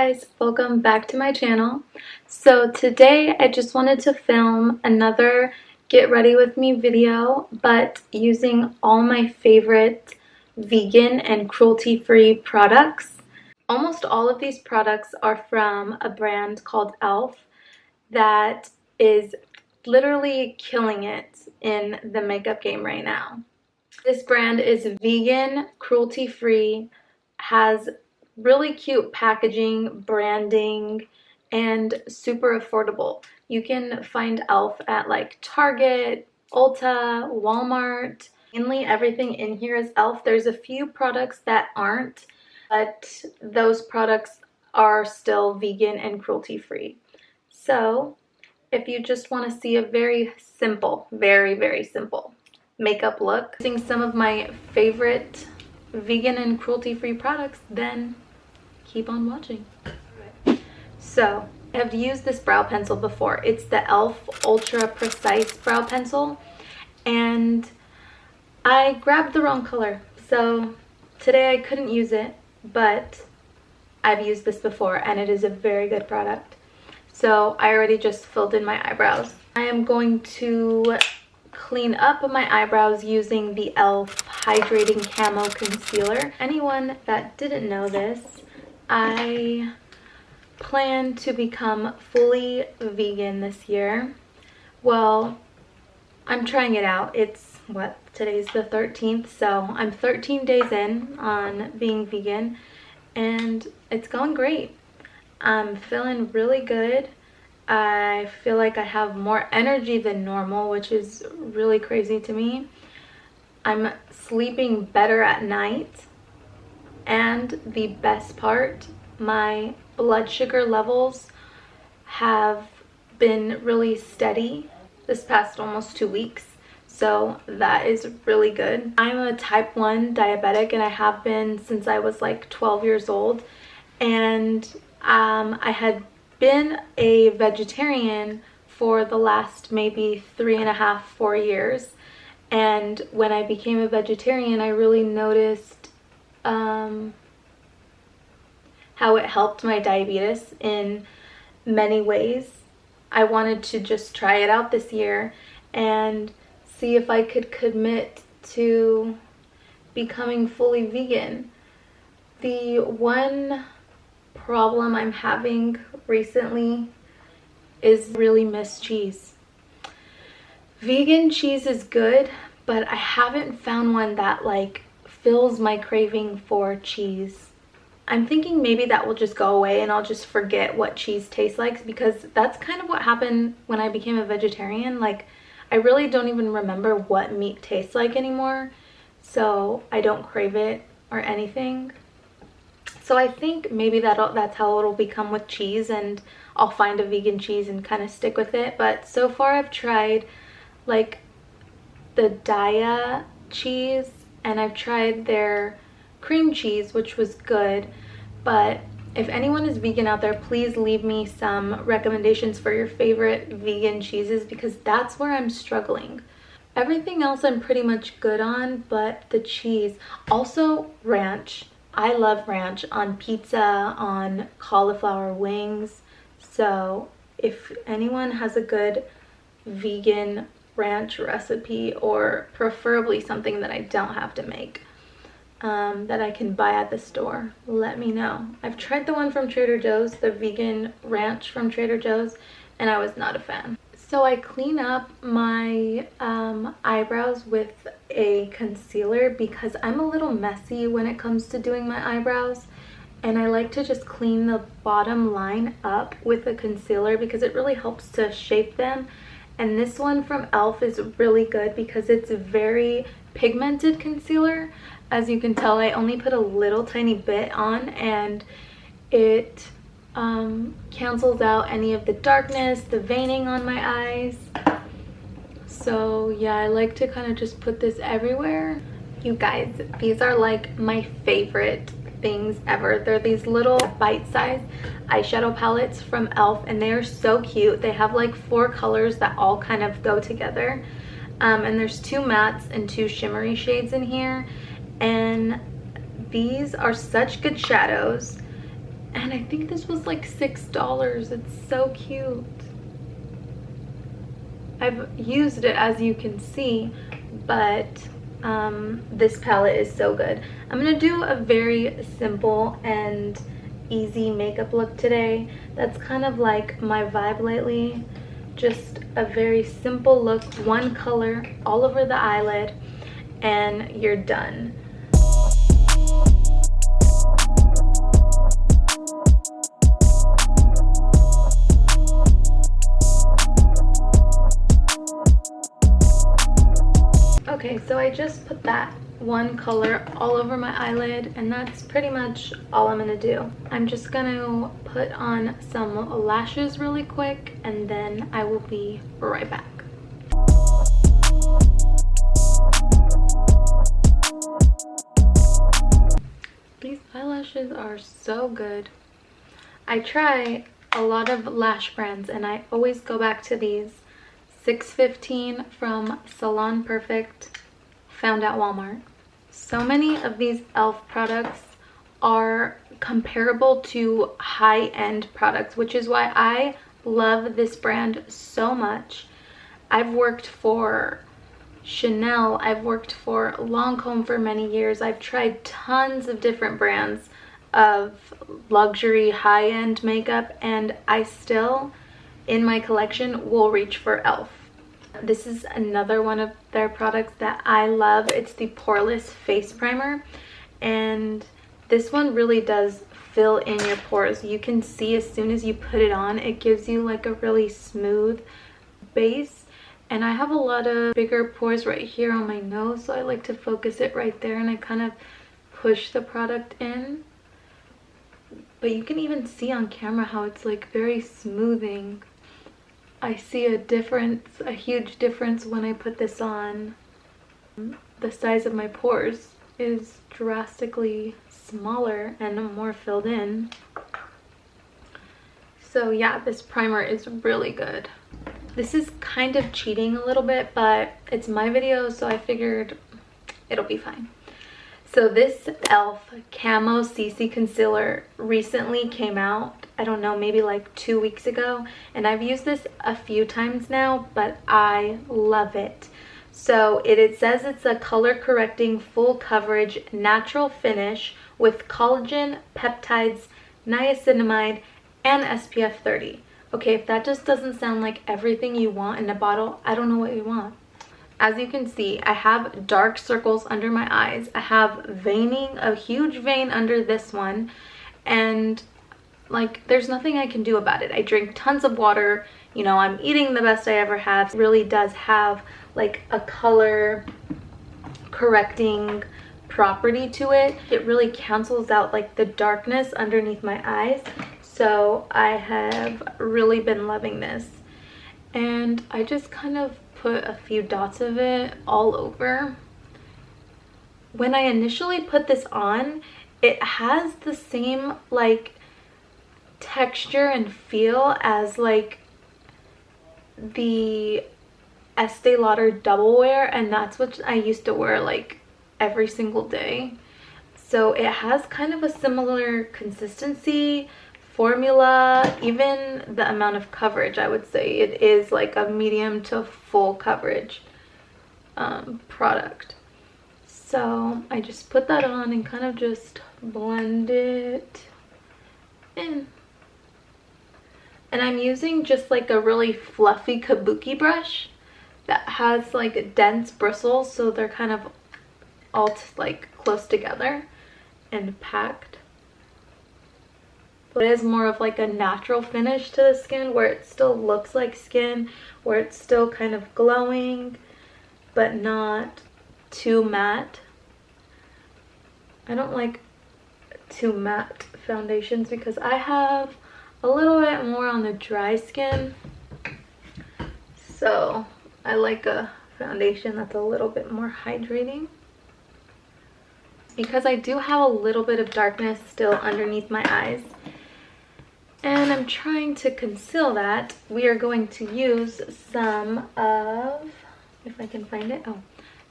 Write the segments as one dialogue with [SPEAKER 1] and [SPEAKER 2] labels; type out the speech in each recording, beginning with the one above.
[SPEAKER 1] guys, welcome back to my channel. So today I just wanted to film another get ready with me video, but using all my favorite vegan and cruelty free products. Almost all of these products are from a brand called e.l.f. that is literally killing it in the makeup game right now. This brand is vegan, cruelty free, has really cute packaging, branding, and super affordable. You can find e.l.f. at like Target, Ulta, Walmart. Mainly everything in here is e.l.f. There's a few products that aren't, but those products are still vegan and cruelty free. So if you just want to see a very simple, very simple makeup look using some of my favorite vegan and cruelty free products, then keep on watching. So I have used this brow pencil before. It's the e.l.f. Ultra Precise Brow Pencil, and I grabbed the wrong color, so today I couldn't use it, but I've used this before and it is a very good product. So I already just filled in my eyebrows. I am going to clean up my eyebrows using the e.l.f. Hydrating Camo Concealer. Anyone that didn't know this, I plan to become fully vegan this year. Well, I'm trying it out. It's what, today's the 13th, so I'm 13 days in on being vegan and it's going great. I'm feeling really good. I feel like I have more energy than normal, which is really crazy to me. I'm sleeping better at night, and the best part, my blood sugar levels have been really steady this past almost 2 weeks, so that is really good. I'm a type 1 diabetic and I have been since I was like 12 years old, and I had been a vegetarian for the last maybe 3.5, 4 years, and when I became a vegetarian I really noticed how it helped my diabetes in many ways. I wanted to just try it out this year and see if I could commit to becoming fully vegan. The one problem I'm having recently is really miss cheese. Vegan cheese is good, but I haven't found one that like fills my craving for cheese. I'm thinking maybe that will just go away and I'll just forget what cheese tastes like, because that's kind of what happened when I became a vegetarian. Like, I really don't even remember what meat tastes like anymore, so I don't crave it or anything. So I think maybe that's how it'll become with cheese, and I'll find a vegan cheese and kind of stick with it. But so far I've tried like the Daiya cheese, and I've tried their cream cheese, which was good. But if anyone is vegan out there, please leave me some recommendations for your favorite vegan cheeses, because that's where I'm struggling. Everything else I'm pretty much good on, but the cheese. Also ranch. I love ranch on pizza, on cauliflower wings. So if anyone has a good vegan ranch recipe, or preferably something that I don't have to make, that I can buy at the store, let me know. I've tried the one from Trader Joe's, the vegan ranch from Trader Joe's, and I was not a fan. So I clean up my eyebrows with a concealer because I'm a little messy when it comes to doing my eyebrows, and I like to just clean the bottom line up with a concealer because it really helps to shape them. And this one from e.l.f. is really good because it's a very pigmented concealer. As you can tell, I only put a little tiny bit on, and it cancels out any of the darkness, the veining on my eyes. So yeah, I like to kind of just put this everywhere. You guys, these are like my favorite things ever. They're these little bite-sized eyeshadow palettes from e.l.f. and they are so cute. They have like 4 colors that all kind of go together, and there's 2 mattes and 2 shimmery shades in here, and these are such good shadows. And I think this was like $6. It's so cute. I've used it, as you can see, but this palette is so good. I'm gonna do a very simple and easy makeup look today. That's kind of like my vibe lately. Just a very simple look, one color all over the eyelid, and you're done. Okay, so I just put that one color all over my eyelid, and that's pretty much all I'm gonna do. I'm just gonna put on some lashes really quick, and then I will be right back. These eyelashes are so good. I try a lot of lash brands, and I always go back to these. $6.15 from Salon Perfect, found at Walmart. So many of these e.l.f. products are comparable to high-end products, which is why I love this brand so much. I've worked for Chanel, I've worked for Lancome for many years. I've tried tons of different brands of luxury high-end makeup, and I still, in my collection, will reach for e.l.f. This is another one of their products that I love. It's the Poreless Face Primer, and this one really does fill in your pores. You can see as soon as you put it on, it gives you like a really smooth base. And I have a lot of bigger pores right here on my nose, so I like to focus it right there, and I kind of push the product in. But you can even see on camera how it's like very smoothing. I see a difference, a huge difference when I put this on. The size of my pores is drastically smaller and more filled in. So yeah, this primer is really good. This is kind of cheating a little bit, but it's my video, so I figured it'll be fine. So this e.l.f. Camo CC Concealer recently came out. I don't know, maybe like 2 weeks ago. And I've used this a few times now, but I love it. So it says it's a color correcting full coverage natural finish with collagen, peptides, niacinamide, and SPF 30. Okay, if that just doesn't sound like everything you want in a bottle, I don't know what you want. As you can see, I have dark circles under my eyes. I have veining, a huge vein under this one, and like there's nothing I can do about it. I drink tons of water, you know, I'm eating the best I ever have. It really does have like a color correcting property to it. It really cancels out like the darkness underneath my eyes. So I have really been loving this, and I just kind of put a few dots of it all over. When I initially put this on, it has the same like texture and feel as like the Estee Lauder Double Wear, and that's what I used to wear like every single day. So it has kind of a similar consistency, formula, even the amount of coverage. I would say it is like a medium to full coverage product. So I just put that on and kind of just blend it in. And I'm using just like a really fluffy kabuki brush that has like dense bristles, so they're kind of all like close together and packed. But it is more of like a natural finish to the skin, where it still looks like skin, where it's still kind of glowing, but not too matte. I don't like too matte foundations because I have a little bit more on the dry skin. So I like a foundation that's a little bit more hydrating. Because I do have a little bit of darkness still underneath my eyes, and I'm trying to conceal that, we are going to use some of, if I can find it,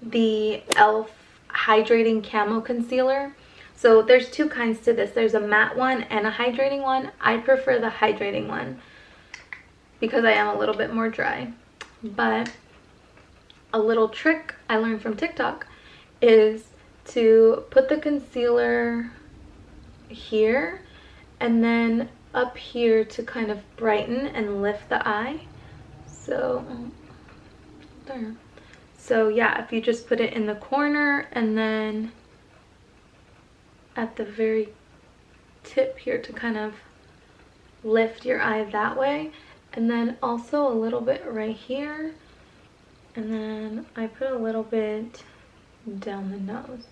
[SPEAKER 1] the e.l.f. Hydrating Camo Concealer. So there's two kinds to this. There's a matte one and a hydrating one. I prefer the hydrating one because I am a little bit more dry. But a little trick I learned from TikTok is to put the concealer here and then up here to kind of brighten and lift the eye. So there. So yeah, if you just put it in the corner and then at the very tip here to kind of lift your eye that way, and then also a little bit right here, and then I put a little bit down the nose.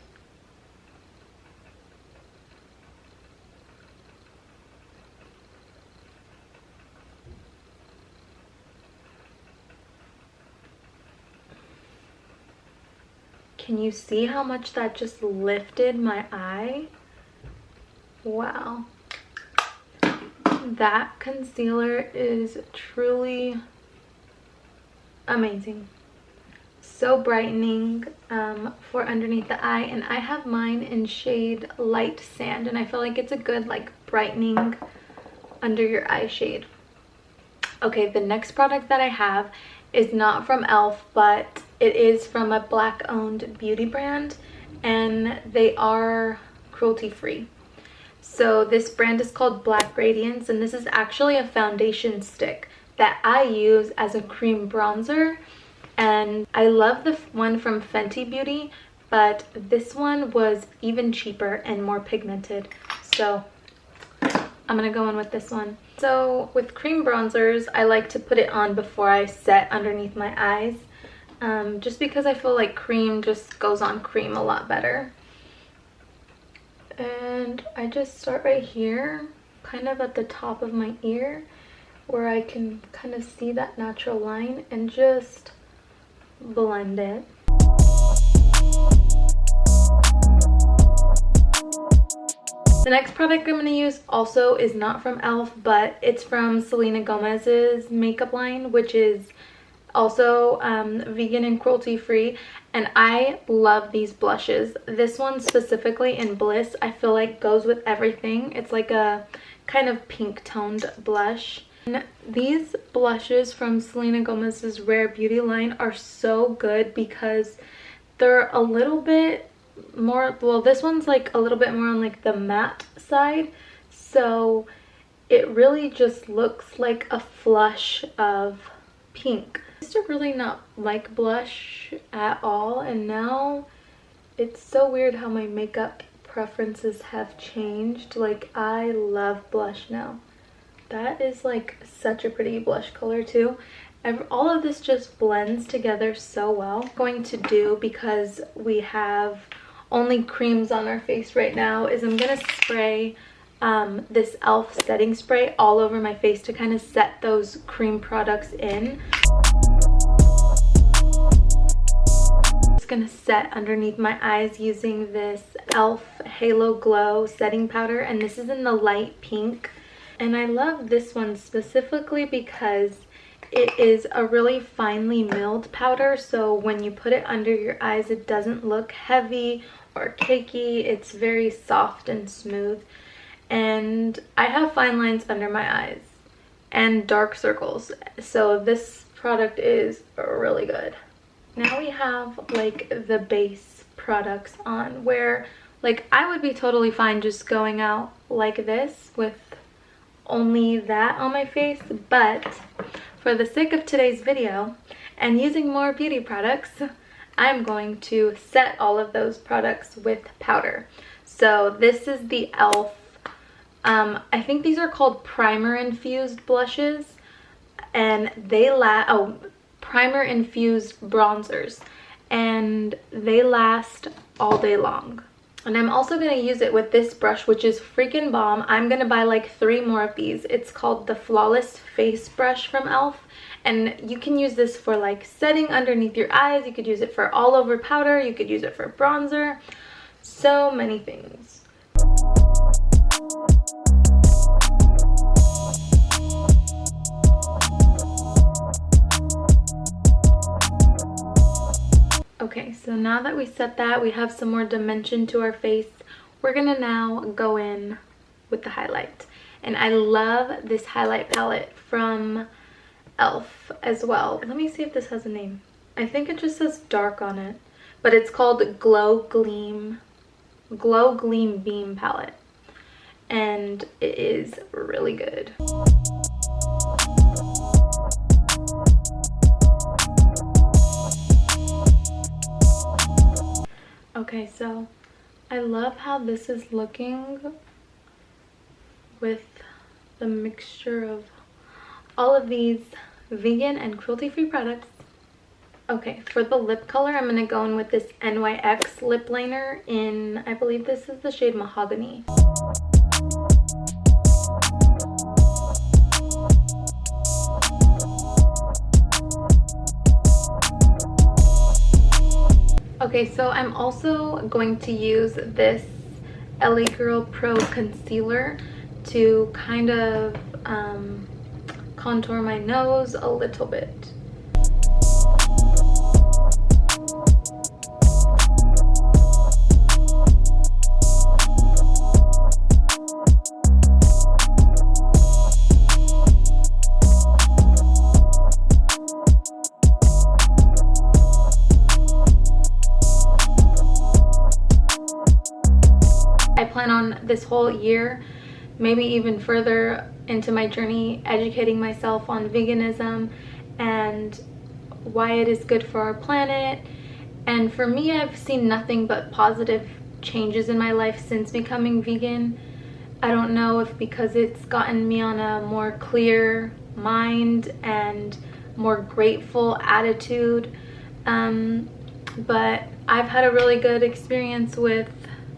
[SPEAKER 1] Can you see how much that just lifted my eye? Wow. That concealer is truly amazing. So brightening for underneath the eye, and I have mine in shade Light Sand, and I feel like it's a good like brightening under your eye shade. Okay, the next product that I have is not from e.l.f., but it is from a Black owned beauty brand, and they are cruelty free. So this brand is called Black Radiance, and this is actually a foundation stick that I use as a cream bronzer. And I love the one from Fenty Beauty, but this one was even cheaper and more pigmented. So I'm gonna go in with this one. So with cream bronzers, I like to put it on before I set underneath my eyes, just because I feel like cream just goes on cream a lot better. And I just start right here, kind of at the top of my ear, where I can kind of see that natural line, and just blend it. The next product I'm going to use also is not from e.l.f., but it's from Selena Gomez's makeup line, which is also vegan and cruelty free, and I love these blushes. This one specifically in Bliss, I feel like goes with everything. It's like a kind of pink toned blush. And these blushes from Selena Gomez's Rare Beauty line are so good because they're a little bit more, well, this one's like a little bit more on like the matte side, so it really just looks like a flush of pink. I used to really not like blush at all, and now it's so weird how my makeup preferences have changed. Like, I love blush now. That is like such a pretty blush color too. All of this just blends together so well. What I'm going to do, because we have only creams on our face right now, is I'm gonna spray this e.l.f. setting spray all over my face to kind of set those cream products in. It's gonna set underneath my eyes using this e.l.f. Halo Glow setting powder, and this is in the light pink. And I love this one specifically because it is a really finely milled powder, so when you put it under your eyes, it doesn't look heavy or cakey. It's very soft and smooth. And I have fine lines under my eyes and dark circles, so this product is really good. Now we have like the base products on, where like I would be totally fine just going out like this with only that on my face, but for the sake of today's video and using more beauty products, I'm going to set all of those products with powder. So this is the e.l.f. I think these are called Primer Infused blushes, and they Primer Infused bronzers, and they last all day long. And I'm also going to use it with this brush, which is freaking bomb. I'm going to buy like 3 more of these. It's called the Flawless Face Brush from e.l.f. And you can use this for like setting underneath your eyes. You could use it for all over powder. You could use it for bronzer. So many things. Okay, so now that we set that, we have some more dimension to our face. we're gonna now go in with the highlight. And I love this highlight palette from Elf as well. Let me see if this has a name. I think it just says dark on it, but it's called Glow Gleam Beam Palette, and it is really good. Okay, so I love how this is looking with the mixture of all of these vegan and cruelty-free products. Okay, for the lip color, I'm going to go in with this NYX Lipliner in, I believe this is the shade Mahogany. Okay, so I'm also going to use this LA Girl Pro Concealer to kind of contour my nose a little bit. I plan on this whole year, maybe even further into my journey, educating myself on veganism and why it is good for our planet. And for me, I've seen nothing but positive changes in my life since becoming vegan. I don't know if because it's gotten me on a more clear mind and more grateful attitude, but I've had a really good experience with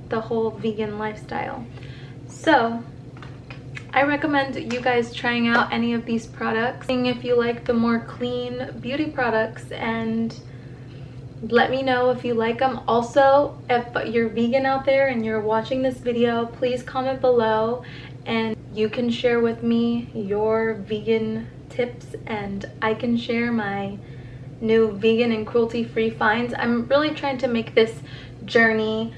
[SPEAKER 1] the whole vegan lifestyle. So I recommend you guys trying out any of these products, seeing if you like the more clean beauty products, and let me know if you like them. Also, if you're vegan out there and you're watching this video, please comment below and you can share with me your vegan tips and I can share my new vegan and cruelty-free finds. I'm really trying to make this journey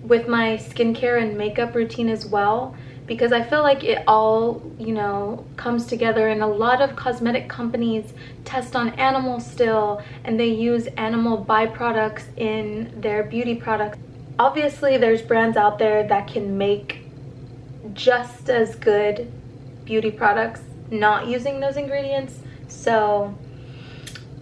[SPEAKER 1] with my skincare and makeup routine as well, because I feel like it all, you know, comes together, and a lot of cosmetic companies test on animals still, and they use animal byproducts in their beauty products. Obviously, there's brands out there that can make just as good beauty products not using those ingredients. So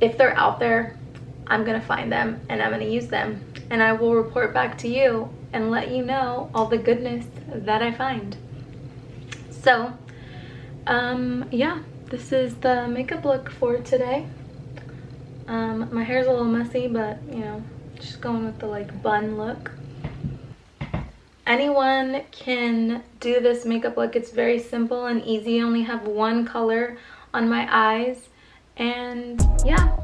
[SPEAKER 1] if they're out there, I'm gonna find them and I'm gonna use them, and I will report back to you and let you know all the goodness that I find. So yeah, this is the makeup look for today. My hair's a little messy, but you know, just going with the like bun look. Anyone can do this makeup look. It's very simple and easy. I only have one color on my eyes, and yeah,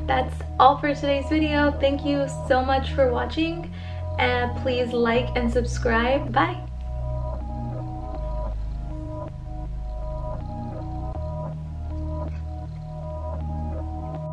[SPEAKER 1] that's all for today's video. Thank you so much for watching, and please like and subscribe. Bye.